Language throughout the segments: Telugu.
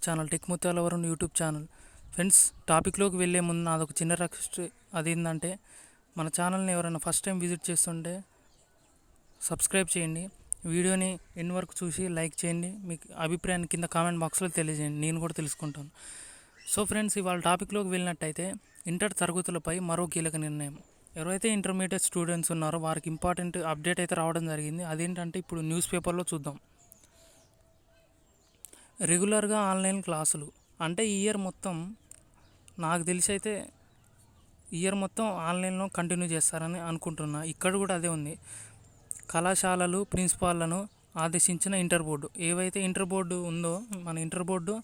Channel tech Mutyalavaram YouTube channel. Friends, టాపిక్లోకి వెళ్ళే ముందు నాదొక చిన్న రిక్వెస్ట్. అదేంటంటే, మన ఛానల్ని ఎవరైనా ఫస్ట్ టైం విజిట్ చేస్తుంటే సబ్స్క్రైబ్ చేయండి. వీడియోని ఎండ్ వరకు చూసి లైక్ చేయండి. మీకు అభిప్రాయాన్ని కింద కామెంట్ బాక్స్లో తెలియజేయండి, నేను కూడా తెలుసుకుంటాను. సో ఫ్రెండ్స్, ఇవాళ టాపిక్లోకి వెళ్ళినట్టయితే ఇంటర్ తరగతులపై మరో కీలక నిర్ణయం. ఎవరైతే ఇంటర్మీడియట్ స్టూడెంట్స్ ఉన్నారో వారికి ఇంపార్టెంట్ అప్డేట్ అయితే రావడం జరిగింది. అదేంటంటే ఇప్పుడు న్యూస్ పేపర్లో చూద్దాం. రెగ్యులర్గా ఆన్లైన్ క్లాసులు అంటే ఈ ఇయర్ మొత్తం, నాకు తెలిసి అయితే ఇయర్ మొత్తం ఆన్లైన్లో కంటిన్యూ చేస్తారని అనుకుంటున్నా. ఇక్కడ కూడా అదే ఉంది. కళాశాలలు ప్రిన్సిపాల్లను ఆదేశించిన ఇంటర్ బోర్డు. ఏవైతే ఇంటర్ బోర్డు ఉందో, మన ఇంటర్ బోర్డు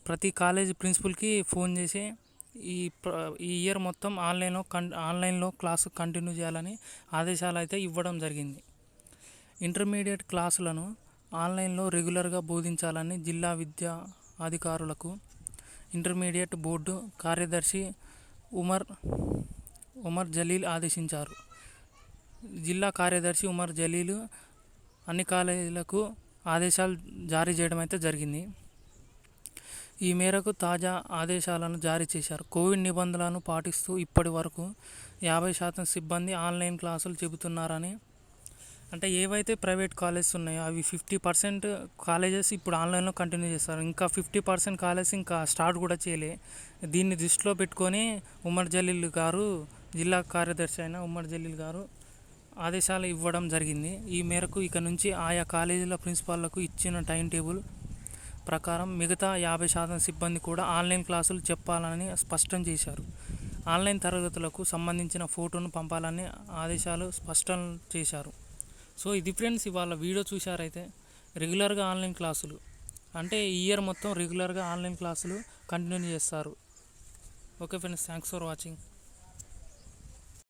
ప్రతి కాలేజీ ప్రిన్సిపల్కి ఫోన్ చేసి ఈ ఇయర్ మొత్తం ఆన్లైన్లో క్లాసు కంటిన్యూ చేయాలని ఆదేశాలు అయితే ఇవ్వడం జరిగింది. ఇంటర్మీడియట్ క్లాసులను ఆన్లైన్లో రెగ్యులర్గా బోధించాలని జిల్లా విద్యా అధికారులకు ఇంటర్మీడియట్ బోర్డు కార్యదర్శి ఉమర్ జలీల్ ఆదేశించారు. జిల్లా కార్యదర్శి ఉమర్ జలీల్ అన్ని కాలేజీలకు ఆదేశాలు జారీ చేయడం అయితే జరిగింది. ఈ మేరకు తాజా ఆదేశాలను జారీ చేశారు. కోవిడ్ నిబంధనలను పాటిస్తూ ఇప్పటి వరకు 50% సిబ్బంది ఆన్లైన్ క్లాసులు చెబుతున్నారని, అంటే ఏవైతే ప్రైవేట్ కాలేజెస్ ఉన్నాయో అవి 50% కాలేజెస్ ఇప్పుడు ఆన్లైన్లో కంటిన్యూ చేస్తారు. ఇంకా 50% కాలేజెస్ ఇంకా స్టార్ట్ కూడా చేయలే. దీన్ని దృష్టిలో పెట్టుకొని ఉమర్ జలీల్ గారు, జిల్లా కార్యదర్శి అయిన ఉమర్ జలీల్ గారు ఆదేశాలు ఇవ్వడం జరిగింది. ఈ మేరకు ఇక నుంచి ఆయా కాలేజీల ప్రిన్సిపాల్లకు ఇచ్చిన టైం టేబుల్ ప్రకారం మిగతా 50% సిబ్బంది కూడా ఆన్లైన్ క్లాసులు చెప్పాలని స్పష్టం చేశారు. ఆన్లైన్ తరగతులకు సంబంధించిన ఫోటోను పంపాలని ఆదేశాలు స్పష్టం చేశారు. సో ఇది ఫ్రెండ్స్, ఇవాళ వీడియో చూశారైతే రెగ్యులర్గా ఆన్లైన్ క్లాసులు అంటే ఈ ఇయర్ మొత్తం రెగ్యులర్గా ఆన్లైన్ క్లాసులు కంటిన్యూ చేస్తారు. Okay friends, thanks for watching.